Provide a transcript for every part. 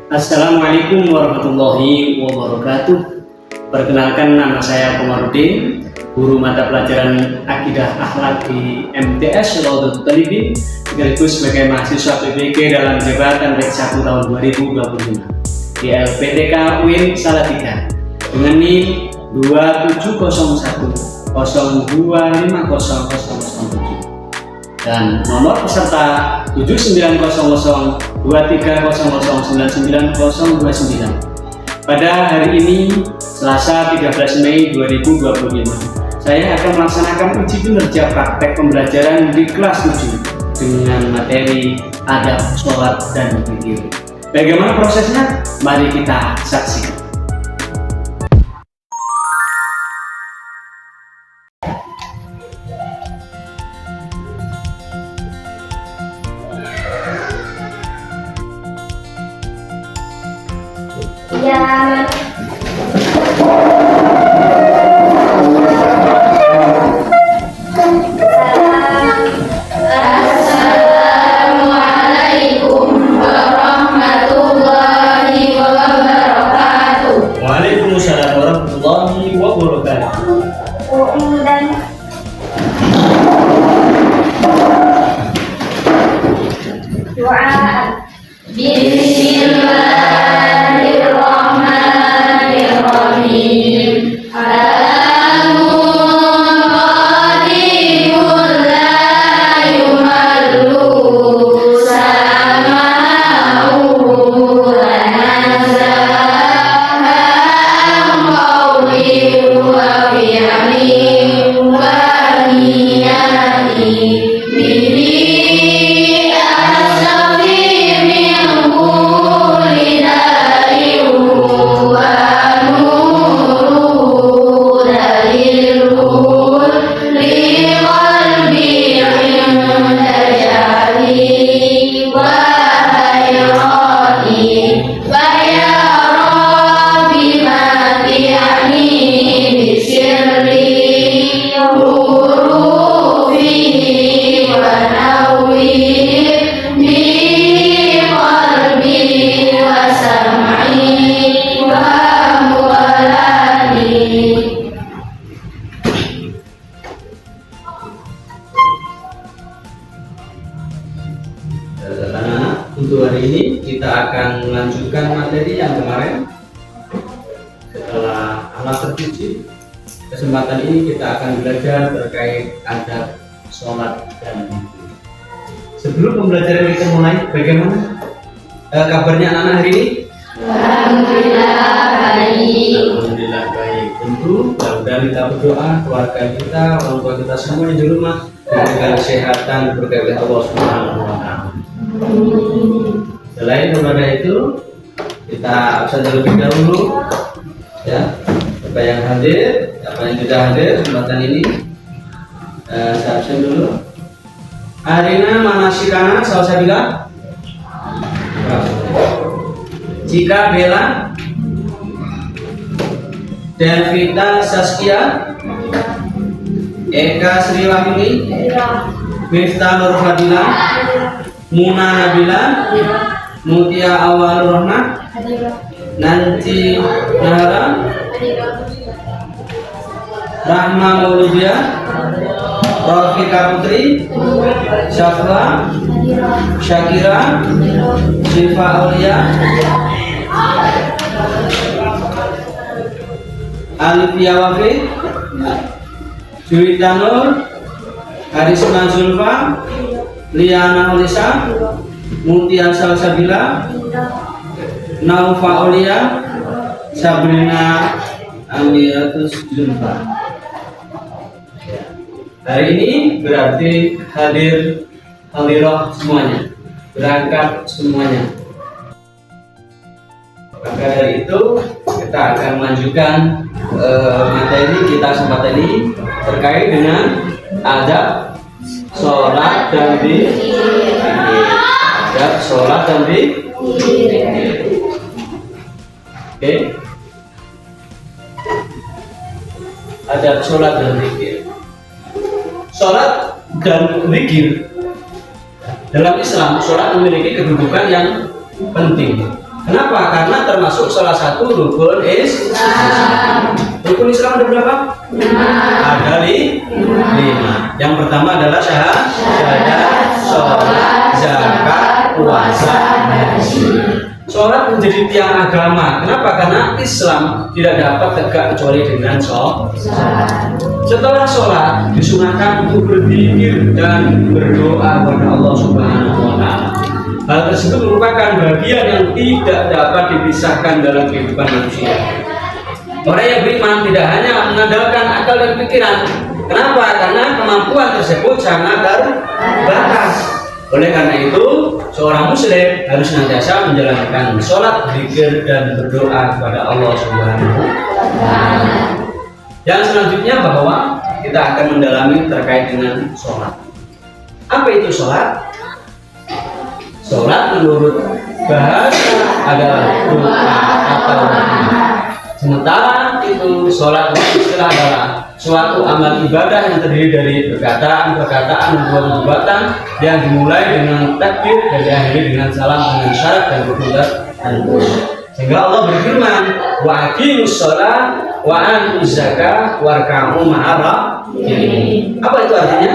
Assalamualaikum warahmatullahi wabarakatuh. Perkenalkan, nama saya Komarudin, guru mata pelajaran Akidah Akhlak di MTS Rodotul Talibin, sekaligus sebagai mahasiswa PBG dalam jabatan Rek 1 tahun 2025 di LPTK UIN Salatiga dengan NIM 270102500007 dan nomor peserta 790023009929. Pada hari ini, Selasa 13 Mei 2025, saya akan melaksanakan uji kinerja praktek pembelajaran di kelas 7 dengan materi adab sholat dan zikir. Bagaimana prosesnya? Mari kita saksikan. Ya. Assalamualaikum warahmatullahi wabarakatuh. Waalaikumsalam warahmatullahi wabarakatuh. Dan doa. Bismillahirrahmanirrahim. Alamun qadimul la yumallu sama'u wa nazahan qawli wa fi'li wa niyati bihi asafi min kulli da'i wa nuru dalilul li qalbi inda jahli wa hayrati wa ya rabbi mati'ani bisirri hurufihi wa nawwir bi qalbi wa sam'i wa mu'alani. Anak-anak, untuk hari ini kita akan melanjutkan materi yang kemarin. Setelah alat terpuji, kesempatan ini kita akan belajar terkait adab sholat dan zikir. Sebelum pembelajaran kita mulai, bagaimana kabarnya anak-anak hari ini? Alhamdulillah baik. Alhamdulillah baik. Tentu mudah-mudahan kita berdoa, keluarga kita, orang tua kita semuanya di rumah diberikan kesehatan berkah oleh Allah Subhanahu wa Ta'ala. Selain daripada itu, kita absen terlebih dahulu, ya. Siapa yang hadir, siapa yang tidak hadir kesempatan ini, saya absen dulu. Arina manasikana salsabila. Jika Bella, Delvita Saskia, Eka Sri Wahyuni, Miftah Nur Fadila, Muna Nabila, Mutia Awal Rahmat, Nanti Nahara, Rahma Mauludia, Rafika Putri, Syafla, Syakira, Syifa Aulia, Alifia Wafi, Juwita Nur, Harisma Zulfa, Liana Ulisa, Mutia Salsabila, Naufa Aulia, Sabrina Amiratus Zulfa. Hari ini berarti hadirah semuanya, berangkat semuanya. Maka dari itu kita akan melanjutkan materi kita kesempatan ini terkait dengan adab sholat dan zikir. Adab sholat dan zikir. Oke. Adab sholat dan zikir. Sholat dan zikir dalam Islam, sholat memiliki kedudukan yang penting. Kenapa? Karena termasuk salah satu rukun Islam. Rukun Islam ada berapa? 5. Ada 5. Yang pertama adalah syahadat, sholat, zakat, puasa, haji. Sholat menjadi tiang agama. Kenapa? Karena Islam tidak dapat tegak kecuali dengan sholat. Setelah sholat disunahkan untuk berzikir dan berdoa kepada Allah Subhanahu wa Ta'ala. Hal tersebut merupakan bagian yang tidak dapat dipisahkan dalam kehidupan manusia. Orang yang beriman tidak hanya mengandalkan akal dan pikiran. Kenapa? Karena kemampuan tersebut sangat terbatas. Oleh karena itu, seorang muslim harus senantiasa menjalankan sholat, zikir, dan berdoa kepada Allah Subhanahu wa Ta'ala. Yang selanjutnya bahwa kita akan mendalami terkait dengan sholat. Apa itu sholat? Sholat menurut bahasa adalah doa atau doa. Sementara itu sholat istilah adalah suatu amal ibadah yang terdiri dari perkataan, perbuatan yang dimulai dengan takbir dan diakhiri dengan salam dengan syarat dan rukun dan sehingga Allah berfirman wa aqimus shalah wa atuz zakah warka'u ma'ar raki'in. Apa itu artinya?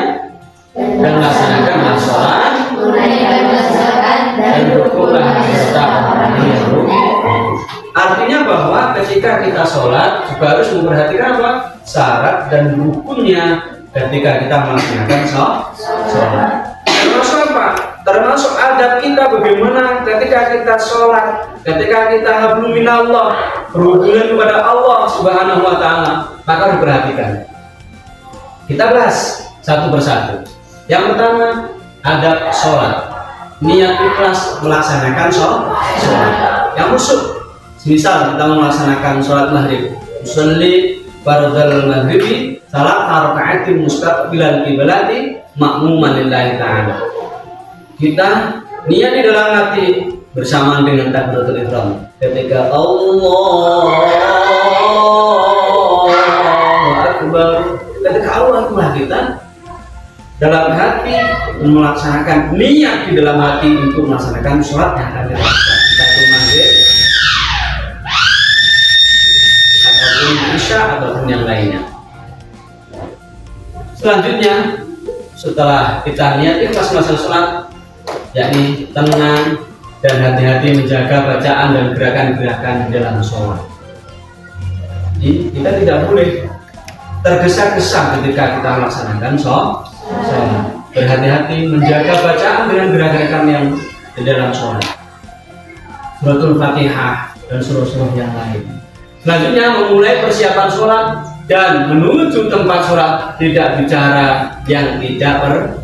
Dan melaksanakanlah sholat, tunaikan zakat dan rukunlah serta orang yang rukun. Artinya bahwa ketika kita sholat juga harus memperhatikan apa? Syarat dan rukunnya ketika kita melaksanakan sholat. Termasuk apa? Termasuk adab kita bagaimana ketika kita sholat, ketika kita hablum minallah, berhubungan kepada Allah Subhanahu wa Ta'ala, maka diperhatikan. Kita bahas satu persatu. Yang pertama, adab sholat. Niat ikhlas melaksanakan sholat. Yang musuh, misal kita melaksanakan sholat maghrib, usolli fardal maghribi salat raka'atin mustaqbilal qiblati ma'muman lillahi ta'ala. Kita niat di dalam hati bersamaan dengan takbiratul ihram. Ketika Allahu Akbar, ketika Allah Akbar kita dalam hati melaksanakan niat di dalam hati untuk melaksanakan sholat yang akan dilakukan. Takbir maghrib ataupun isya ataupun yang lainnya. Selanjutnya setelah kita niat ikhlas melaksanakan sholat, yakni tenang dan hati-hati menjaga bacaan dan gerakan-gerakan di dalam sholat. Jadi kita tidak boleh tergesa-gesa ketika kita melaksanakan sholat. Berhati-hati menjaga bacaan dengan gerakan-gerakan yang di dalam sholat, suratul Fatihah dan surah-surah yang lain. Selanjutnya memulai persiapan sholat dan menuju tempat sholat, tidak bicara yang tidak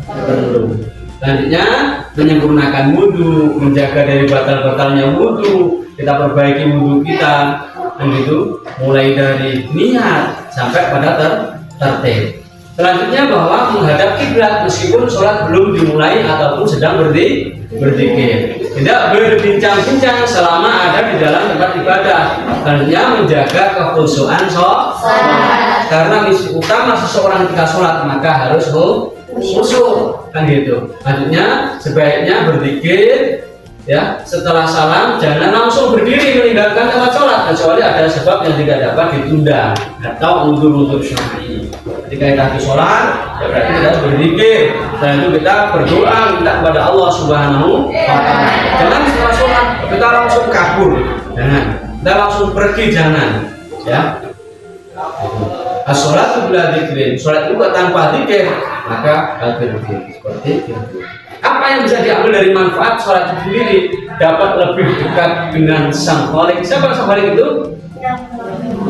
perlu. Selanjutnya menyempurnakan wudhu, menjaga dari batal-batalnya wudhu, kita perbaiki wudhu kita, dan itu mulai dari niat sampai pada tertib. Selanjutnya bahwa menghadap kiblat meskipun sholat belum dimulai ataupun sedang berzikir. Tidak berbincang-bincang selama ada di dalam tempat ibadah. Selanjutnya menjaga kekhusyuan sholat. Karena misi utama seseorang ketika sholat maka harus khusyuk, kan gitu. Selanjutnya sebaiknya berzikir. Ya, setelah salam jangan langsung berdiri meninggalkan tempat sholat kecuali ada sebab yang tidak dapat ditunda atau udzur syar'i. Ketika kita habis sholat, ya berarti kita harus berzikir. Dan itu kita berdoa minta kepada Allah Subhanahu wa Ta'ala. Jangan setelah sholat kita langsung kabur, jangan. Kita langsung pergi, jangan. Ya. As-sholatu bila dzikrin. Sholat itu tanpa zikir maka berzikir seperti itu. Apa yang bisa diambil dari manfaat sholat itu sendiri? Dapat lebih dekat dengan Sang Khalik. Siapa Sang Khalik itu?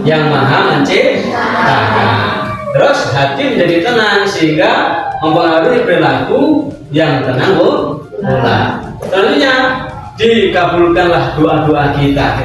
Yang Maha Menciptakan. Terus hati menjadi tenang sehingga mempengaruhi perilaku yang tenang pula. Selanjutnya dikabulkanlah doa-doa kita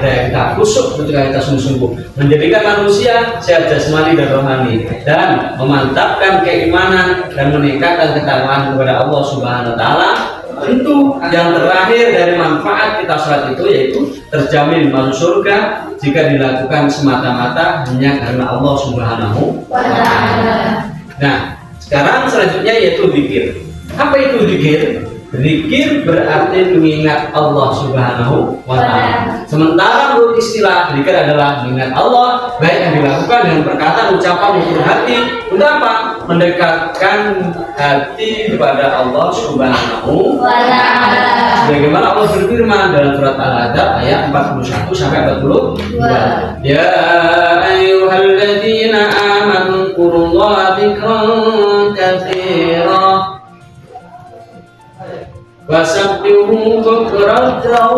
khusyuk ketika kita sungguh-sungguh menjadikan manusia sehat jasmani dan rohani dan memantapkan keimanan dan meningkatkan ketakwaan kepada Allah Subhanahu wa Ta'ala. Tentu yang terakhir dari manfaat kita sholat itu yaitu terjamin masuk surga jika dilakukan semata-mata hanya karena Allah Subhanahu wa Ta'ala. Nah, sekarang selanjutnya yaitu zikir. Apa itu zikir? Zikir berarti mengingat Allah Subhanahu wa Ta'ala. Sementara menurut istilah zikir adalah mengingat Allah, baik yang dilakukan dengan perkataan, ucapan, maupun hati. Untuk apa? Mendekatkan hati kepada Allah Subhanahu wa Ta'ala. Sebagaimana Allah berfirman dalam surat Al-Adab ayat 41 sampai 42. Ya ayyuhalladzina amanu dzkurullaha dzikran katsira wasabbihu bukratan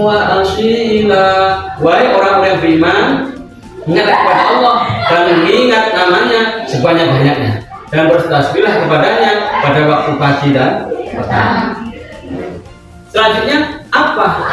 wa asila. Wahai orang-orang yang beriman, ingat kepada Allah dan mengingat namanya sebanyak-banyaknya, dan bertasbihlah kepadanya pada waktu pagi dan petang. Selanjutnya apa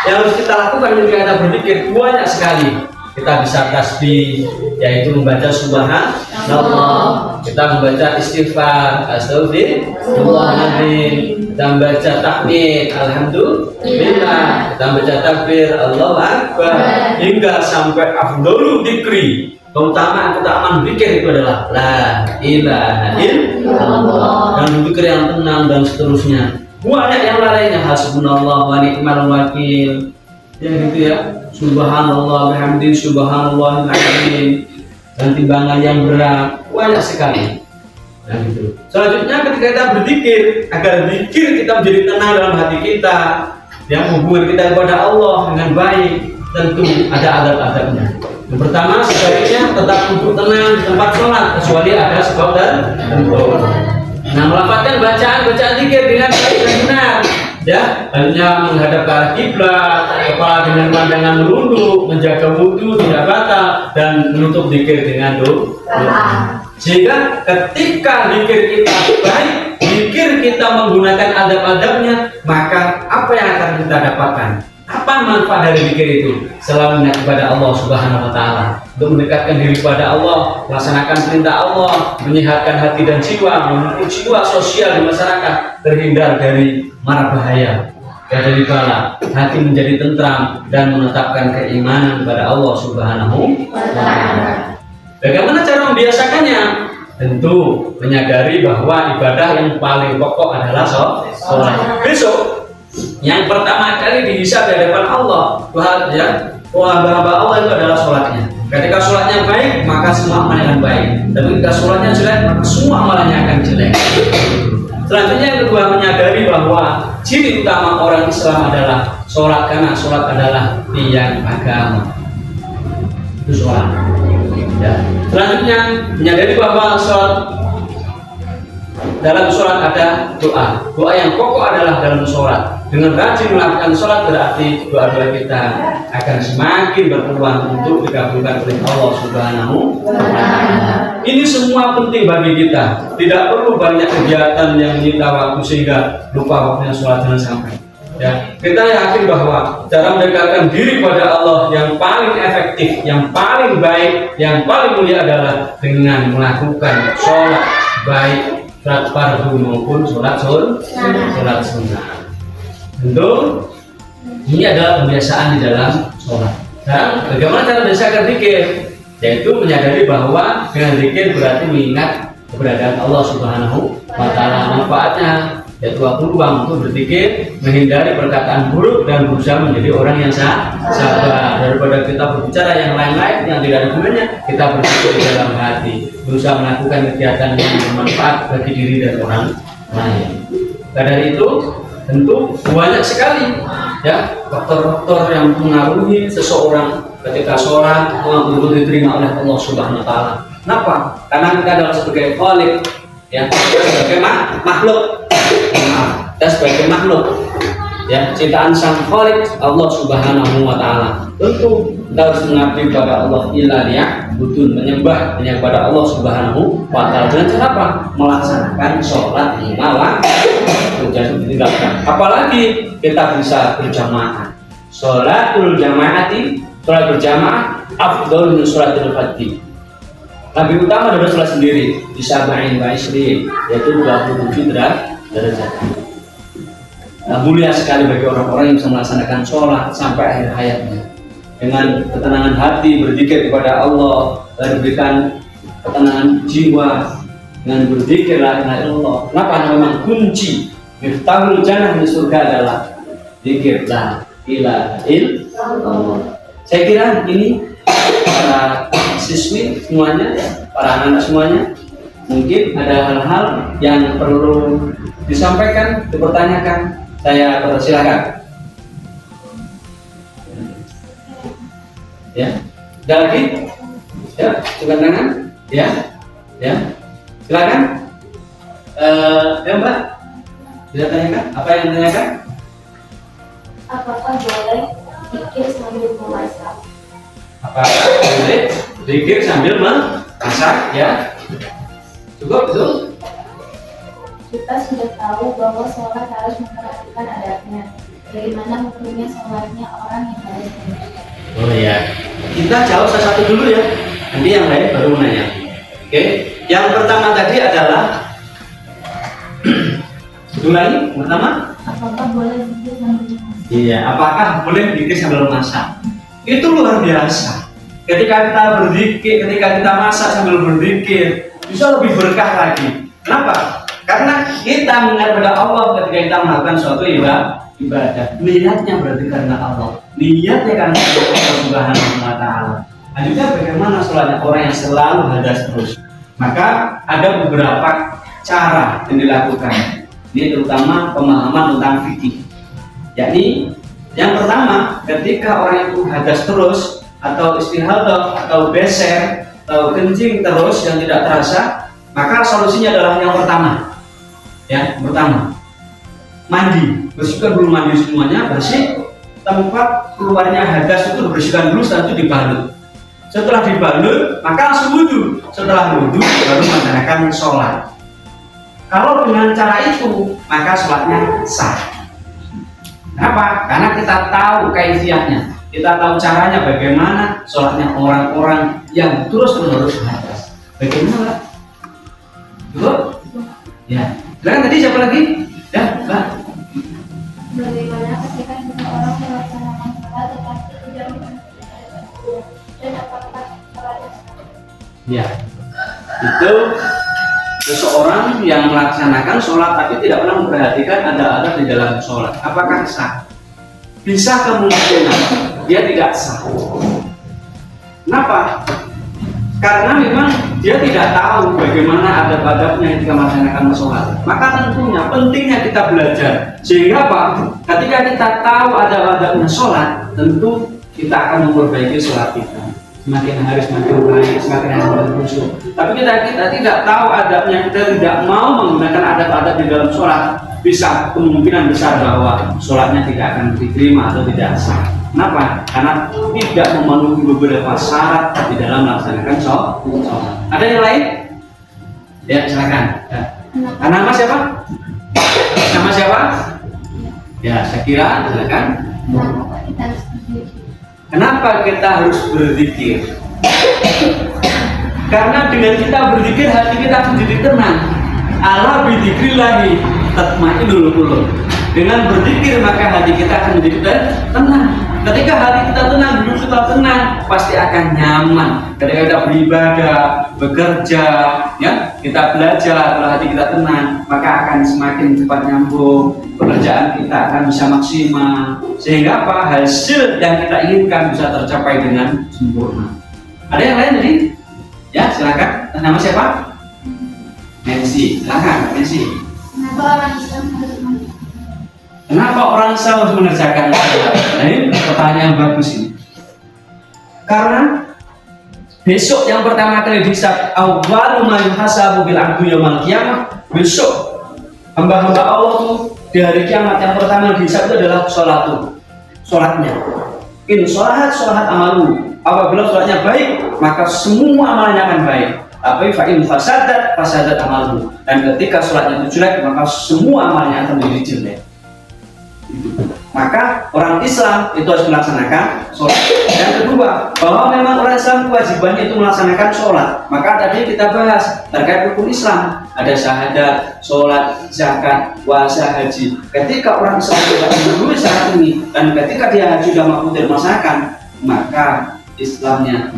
yang harus kita lakukan ketika kita berzikir? Banyak sekali. Kita bisa tasbih, yaitu membaca subhanallah, kita membaca istighfar, astagfirullahaladzim, kita membaca tahmid, alhamdulillah, kita membaca takbir, Allahu akbar, hingga sampai afdhalu dzikri. Keutamaan zikir itu adalah la ilaha illallah, dan zikir yang tenang dan seterusnya. Banyak yang lainnya, hasbunallah wa ni'mal wakil, ya gitu ya, subhanallah bihamdi subhanallahil azim, dan timbangan yang berat, banyak sekali. Nah gitu. Selanjutnya ketika kita berzikir, agar zikir kita menjadi tenang dalam hati kita, yang hubungan kita kepada Allah dengan baik, tentu ada adab-adabnya. Yang pertama, sebaiknya tetap duduk tenang di tempat sholat, kecuali ada sebab dan tentu. Nah, melafalkan bacaan zikir dengan baik dan benar, ya, hanya menghadap ke arah kiblat, kepala dengan pandangan merunduk, menjaga wudu tidak batal, dan menutup zikir dengan doa. Sehingga ketika zikir kita baik, zikir kita menggunakan adab-adabnya, maka apa yang akan kita dapatkan? Apa manfaat dari zikir itu? Selalu ingat kepada Allah Subhanahu wa Ta'ala, untuk mendekatkan diri kepada Allah, melaksanakan perintah Allah, menyehatkan hati dan jiwa, memupuk jiwa sosial di masyarakat, terhindar dari mara bahaya dan dari bala, hati menjadi tentram, dan menetapkan keimanan kepada Allah Subhanahu wa Ta'ala. Bagaimana cara membiasakannya? Tentu menyadari bahwa ibadah yang paling pokok adalah sholat. Besok yang pertama kali dihisab di hadapan Allah, ya, hamba Allah itu adalah sholatnya. Ketika sholatnya baik, maka semua amalnya akan baik. Dan ketika sholatnya jelek, maka semua amalnya akan jelek. Selanjutnya yang kedua, menyadari bahwa ciri utama orang Islam adalah sholat, karena sholat adalah tiang agama. Itu sholat. Ya. Selanjutnya menyadari bahwa dalam sholat ada doa. Doa yang pokok adalah dalam sholat. Dengan rajin melakukan sholat berarti doa-doa kita akan semakin berpeluang untuk dikabulkan oleh Allah Subhanahu wa Ta'ala. Ini semua penting bagi kita. Tidak perlu banyak kegiatan yang menyita waktu sehingga lupa waktunya sholat, jangan sampai. Ya, kita yakin bahwa cara mendekatkan diri pada Allah yang paling efektif, yang paling baik, yang paling mulia adalah dengan melakukan sholat baik, sholat fardu maupun sholat sunnah. Tentu ini adalah kebiasaan di dalam sholat. Dan bagaimana cara membiasakan zikir? Yaitu menyadari bahwa dengan zikir berarti mengingat keberadaan Allah Subhanahu wa Ta'ala. Manfaatnya yaitu peluang untuk berzikir, menghindari perkataan buruk, dan berusaha menjadi orang yang sabar. Daripada kita berbicara yang lain-lain yang tidak ada gunanya, kita berzikir di dalam hati, berusaha melakukan kegiatan yang bermanfaat bagi diri dan orang lain. Nah, dari itu tentu banyak sekali, ya, faktor-faktor yang mengaruhi seseorang ketika sholat untuk diterima oleh Allah Subhanahu wa Ta'ala. Kenapa? Karena kita adalah sebagai khalik, ya, sebagai makhluk. Kita sebagai makhluk, ya, ciptaan sang khalik Allah Subhanahu wa Ta'ala. Tentu kita harus mengabdi kepada Allah menyembah kepada Allah Subhanahu wa Ta'ala. Dengan cara apa? Melaksanakan sholat 5 waktu, jangan ditinggalkan. Apalagi kita bisa berjamaah. Sholatul jamaati, sholat berjamaah afdhal min sholatil fardhi. Lebih utama daripada sholat sendiri. Bisa ba'in ba'isri, yaitu 27 derajat. Nah, mulia sekali bagi orang-orang yang bisa melaksanakan sholat sampai akhir hayatnya dengan ketenangan hati, berzikir kepada Allah, dan diberikan ketenangan jiwa dengan berzikir la ilaha illallah. Kenapa? Karena memang kunci Miftahul jannah di surga adalah zikir la ilaha illallah. Saya kira ini para siswi semuanya, para anak semuanya, mungkin ada hal-hal yang perlu disampaikan, dipertanyakan. Saya persilakan. Ya, ada lagi? Ya, angkat tangan. Ya, ya, silakan. Ya Mbak, bisa tanyakan? Apa yang ditanyakan? Apakah boleh zikir sambil memasak? Apakah boleh zikir sambil memasak? Ya, cukup betul. Kita sudah tahu bahwa sholat harus memperhatikan adabnya. Bagaimana hukumnya sholatnya orang yang harus memasak? Oh ya, kita jawab satu-satu dulu ya. Nanti yang lain baru nanya. Oke, yang pertama tadi adalah ulangi pertama. Apakah boleh zikir sambil memasak? Iya, apakah boleh berzikir sambil masak? Itu luar biasa. Ketika kita berzikir, ketika kita masak sambil berzikir, bisa lebih berkah lagi. Kenapa? Karena kita mengingat pada Allah ketika kita melakukan suatu ibadah. Niatnya berarti karena Allah. Niatnya karena Allah Subhanahu wa Ta'ala. Dan juga bagaimana sholatnya orang yang selalu hadas terus. Maka ada beberapa cara yang dilakukan. Ini terutama pemahaman tentang fikih. Yakni yang pertama, ketika orang itu hadas terus atau istihadah atau beser atau kencing terus yang tidak terasa, maka solusinya adalah yang pertama. Ya, pertama, mandi. Bersihkan dulu, mandi semuanya bersih. Tempat keluarnya hadas itu bersihkan dulu, setelah itu dibalut. Setelah dibalut, maka langsung wudhu. Setelah wudhu baru melaksanakan sholat. Kalau dengan cara itu, maka sholatnya sah. Kenapa? Karena kita tahu kaifiahnya, kita tahu caranya bagaimana sholatnya orang-orang yang terus-menerus hadas. Bagaimana? Dulu? Ya. Silakan, tadi siapa lagi? Ya, Mbak. Bagaimana ketika seseorang melaksanakan sholat tetapi tidak memperhatikan dan apakah sholatnya sah? Ya, itu seseorang yang melaksanakan sholat tapi tidak pernah memperhatikan ada adab di dalam sholat. Apakah sah? Bisa kemungkinan dia tidak sah. Kenapa? Karena memang dia tidak tahu bagaimana adab-adabnya ketika melaksanakan sholat. Maka tentunya pentingnya kita belajar. Sehingga apa? Ketika kita tahu adab-adabnya sholat, tentu kita akan memperbaiki sholat kita. Semakin hari semakin baik, semakin hari semakin khusyuk. Tapi kita tidak tahu adabnya, kita tidak mau menggunakan adab-adab di dalam sholat, bisa kemungkinan besar bahwa sholatnya tidak akan diterima atau tidak sah. Kenapa? Karena tidak memenuhi beberapa syarat di dalam melaksanakan sholat. Ada yang lain? Ya, silakan. Ya. Nama siapa? Nama siapa? Ya, saya kira silakan. Kenapa kita harus berzikir? Kenapa kita harus berzikir? Karena dengan kita berzikir hati kita menjadi tenang. Ala bidzikrillahi tatma'innul qulub. Dengan berzikir maka hati kita akan menjadi tenang. Ketika hati kita tenang, hidup kita tenang, pasti akan nyaman. Ketika kita beribadah, bekerja, ya, kita belajar, kalau hati kita tenang, maka akan semakin cepat nyambung. Pekerjaan kita akan bisa maksimal. Sehingga apa? Hasil yang kita inginkan bisa tercapai dengan sempurna. Ada yang lain tadi? Ya, silakan. Nama siapa? Nancy. Silakan, Nancy. Kenapa orang Islam harus mandi? Kenapa orang Islam harus mengerjakan sholat? Nah, ini pertanyaan bagus ini. Karena besok yang pertama kali dihisab, awwalu ma yuhasabu bil 'abdu yaumil qiyamah, besok hamba-hamba Allah tuh di hari kiamat yang pertama dihisab itu adalah sholatnya. In sholat amalu. Apabila sholatnya baik, maka semua amalnya akan baik. Tapi fa'in fasadat amalu. Dan ketika sholatnya itu jelek, maka semua amalnya akan menjadi jelek. Maka orang Islam itu harus melaksanakan sholat. Yang kedua, bahwa memang orang Islam kewajibannya itu melaksanakan sholat. Maka tadi kita bahas terkait rukun Islam, ada syahadat, sholat, zakat, puasa, haji. Ketika orang Islam tidak memenuhi syarat ini, dan ketika dia haji dan mampu melaksanakan, maka Islamnya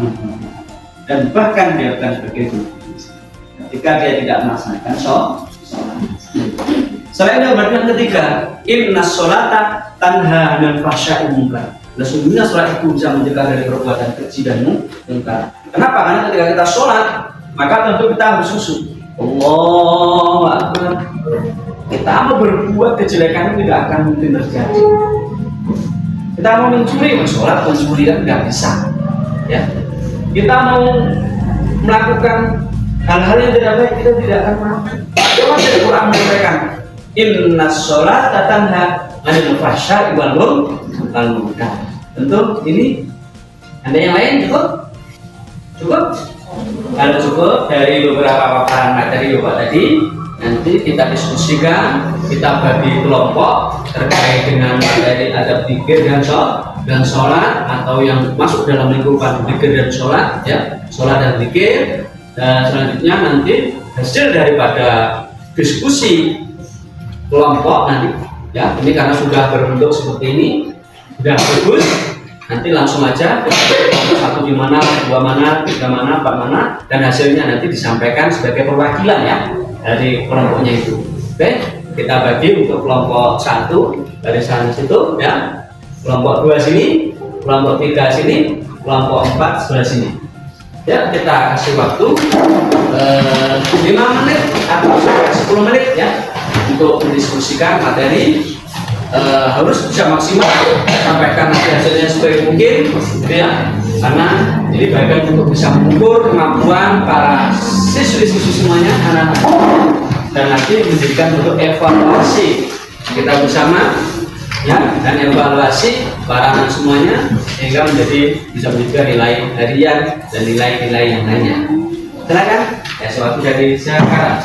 dan bahkan dia akan sebagai rukun Islam. Ketika dia tidak melaksanakan sholat. Selain itu berarti yang ketiga, innas sholata tanha 'anil fahsya'i wal munkar. Sesungguhnya sholat itu bisa mencegah dari perbuatan keji dan munkar. Kenapa? Karena ketika kita sholat, maka tentu kita harus khusyuk. Allahu Akbar. Kita mau berbuat kejelekan tidak akan mungkin terjadi. Kita mau mencuri, sholat mencuri kan nggak bisa. Ya, kita mau melakukan hal-hal yang tidak baik, kita tidak akan mampu. Coba saya Quran menyampaikan, innas sholata tanha 'anil fahsya'i wal munkar. Tentu ini ada yang lain cukup? Cukup? Kalau cukup dari beberapa paparan materi Bapak tadi, nanti kita diskusikan, kita bagi kelompok terkait dengan materi adab zikir dan sholat, atau yang masuk dalam lingkupan zikir dan sholat, ya, sholat dan zikir. Dan selanjutnya nanti hasil daripada diskusi kelompok nanti, ya, ini karena sudah berbentuk seperti ini, sudah bagus, nanti langsung aja satu di mana, dua mana, tiga mana, empat mana, dan hasilnya nanti disampaikan sebagai perwakilan ya dari kelompoknya itu. Oke, kita bagi untuk kelompok 1 dari sana situ ya, kelompok 2 sini, kelompok 3 sini, kelompok 4 sebelah sini. Ya, kita kasih waktu 5 menit atau 10 menit ya untuk mendiskusikan materi. Harus bisa maksimal sampaikan nanti hasilnya sebaik mungkin gitu ya, karena ini bagian untuk bisa mengukur kemampuan para siswi-siswi semuanya, anak-anak, dan nanti menjadikan bentuk evaluasi kita bersama ya, dan evaluasi para anak semuanya sehingga bisa menjadi nilai harian dan nilai-nilai yang lainnya. Silakan ya, suatu dari sekarang.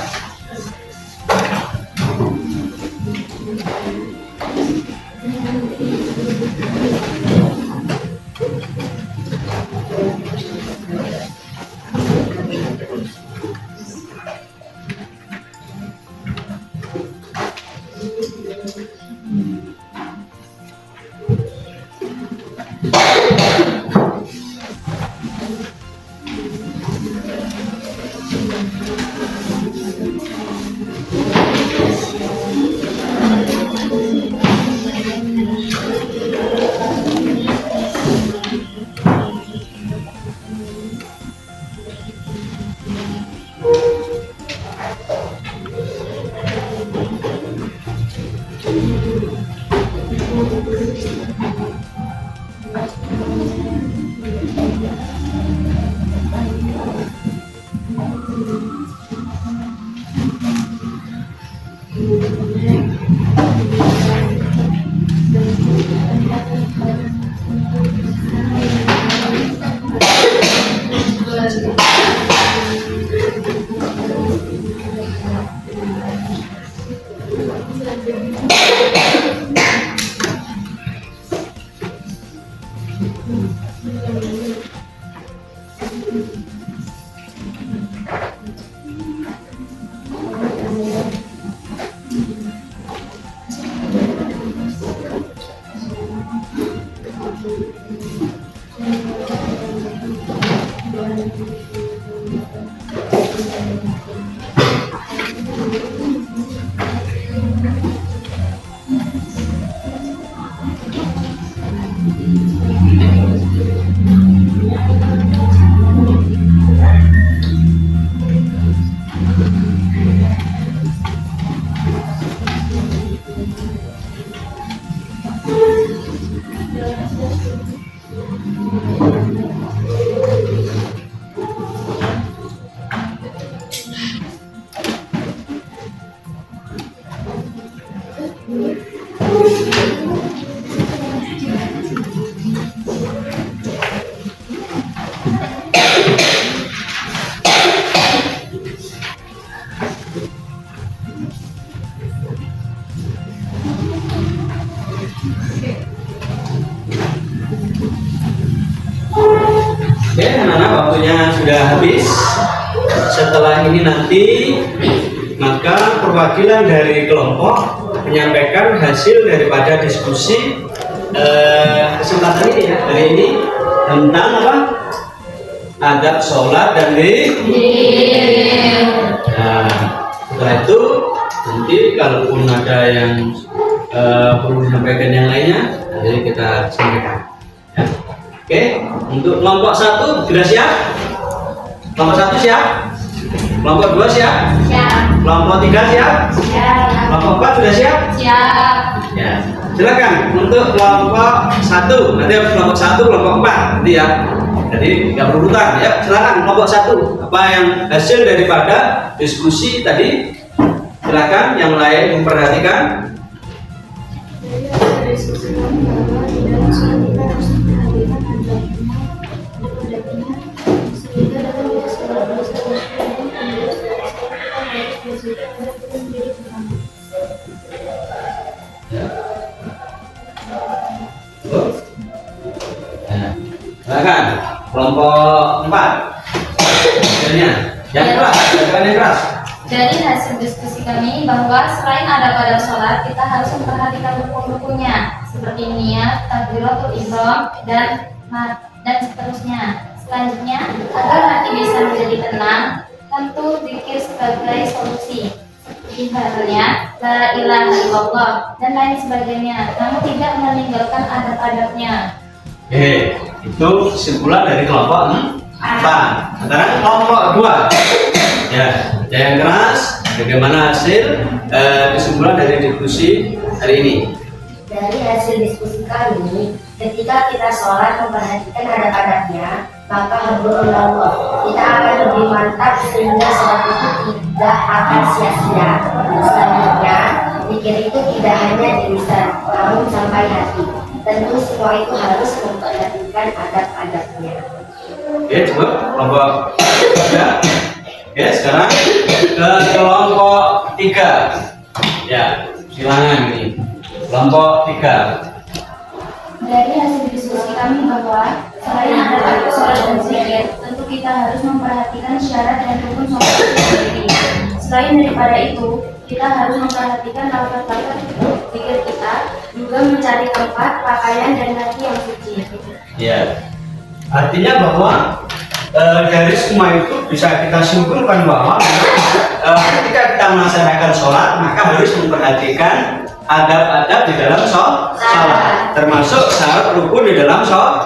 Oke, anak-anak, waktunya sudah habis. Setelah ini nanti maka perwakilan dari kelompok menyampaikan hasil daripada diskusi kesempatan ini ya, hari ini tentang apa? Adab sholat dan zikir. Nah, setelah itu Nanti kalaupun ada yang perlu disampaikan yang lainnya, nanti kita sampaikan. Ya. Oke, untuk kelompok 1 sudah siap? Kelompok 1 siap? Kelompok 2 siap? Siap. Kelompok 3 siap? Siap. Kelompok 4 sudah siap? Siap. Ya. Silakan untuk kelompok 1. Nanti harus kelompok 1, kelompok 4 nanti ya. Jadi nggak berurutan ya. Silakan kelompok 1. Apa yang hasil daripada diskusi tadi? Silakan yang lain memperhatikan. Jadi hasil diskusi kami bahwa di dalam sholat kita harus memperhatikan adab-adabnya sehingga dalam sholat bersama dan kita harus bersikap dan menjadi tenang. Ya. Silakan kelompok 4. Hasilnya yang keras, yang keras. Dari hasil diskusi kami bahwa selain adab-adab sholat, kita harus memperhatikan rukun-rukunnya seperti niat, takbiratul ihram, dan seterusnya. Selanjutnya, agar hati bisa menjadi tenang, tentu zikir sebagai solusi. Seperti halnya la ilaha illallah dan lain sebagainya, namun tidak meninggalkan adab-adabnya. Oke, itu kesimpulan dari kelompok 4. Sekarang kelompok 2. Ya, yang keras. Bagaimana hasil kesimpulan dari diskusi hari ini? Dari hasil diskusi kami, ketika kita sholat memperhatikan adab-adabnya, maka hablullah kita akan lebih mantap sehingga sholat itu tidak akan sia-sia. Selanjutnya, zikir itu tidak hanya di lisan, namun sampai hati. Tentu semua itu harus memperhatikan adab-adabnya. Oke, cukup kelompok 3. Oke, sekarang ke kelompok 3. Ya, silakan ini. Kelompok 3. Dari hasil diskusi kami bahwa selain adab sholat dan zikir, tentu kita harus memperhatikan syarat dan rukun sholat itu sendiri. Selain daripada itu, kita harus memperhatikan lafaz-lafaz zikir kita, juga mencari tempat, pakaian, dan hati yang suci. Ya, artinya bahwa dari semua itu bisa kita simpulkan bahwa ketika kita melaksanakan sholat, maka harus memperhatikan adab-adab di dalam sholat, termasuk syarat rukun di dalam sholat.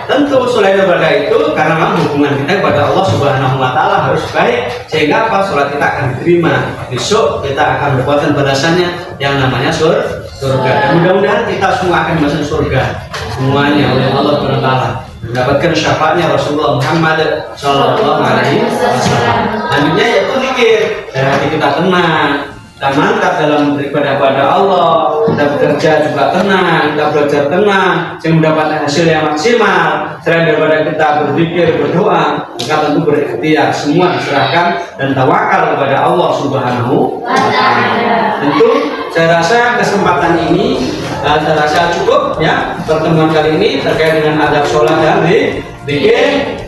Tentu selain daripada itu, karena memang hubungan kita kepada Allah Subhanahu Wa Taala harus baik, sehingga apa, sholat kita akan diterima. Besok kita akan mendapatkan balasannya yang namanya surga. Dan mudah-mudahan kita semua akan masuk surga semuanya oleh Allah Subhanahu Wa Taala, mendapatkan syafaatnya Rasulullah Muhammad Sallallahu Alaihi Wasallam. Selanjutnya yaitu zikir, dan hati kita tenang, kita mantap dalam beribadah kepada Allah, kita bekerja juga tenang, kita belajar tenang, sehingga mendapatkan hasil yang maksimal. Selain daripada kita berzikir, berdoa, maka tentu berikhtiar, semua diserahkan dan tawakal kepada Allah Subhanahu wa Ta'ala. Tentu saya rasa kesempatan ini saya rasa cukup ya, pertemuan kali ini terkait dengan adab sholat dan zikir.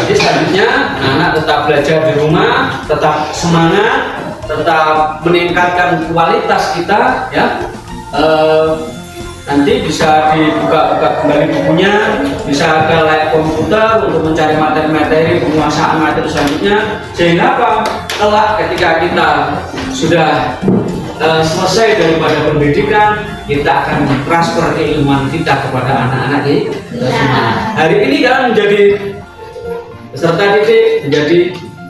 Jadi selanjutnya anak tetap belajar di rumah, tetap semangat, tetap meningkatkan kualitas kita ya. Nanti bisa dibuka kembali bukunya, bisa ke lab komputer untuk mencari materi-materi penguasaan materi selanjutnya, sehingga apa, kelak ketika kita sudah selesai daripada pendidikan, kita akan transfer keilmuan kita kepada anak-anak kita semua. Hari ini kalian menjadi peserta didik, menjadi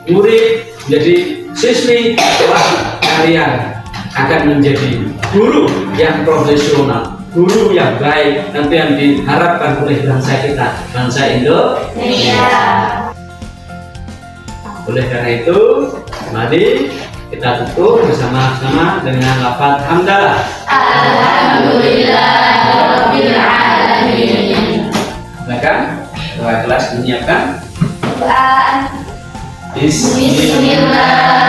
murid, menjadi siswi, kalian akan menjadi guru yang profesional, guru yang baik, nanti yang diharapkan oleh bangsa kita, bangsa Indonesia. Oleh karena itu, mari kita tutup bersama-sama dengan lafaz hamdalah. Alhamdulillahirabbil alamin. Silakan ketua kelas menyiapkan. Doa. Bismillah.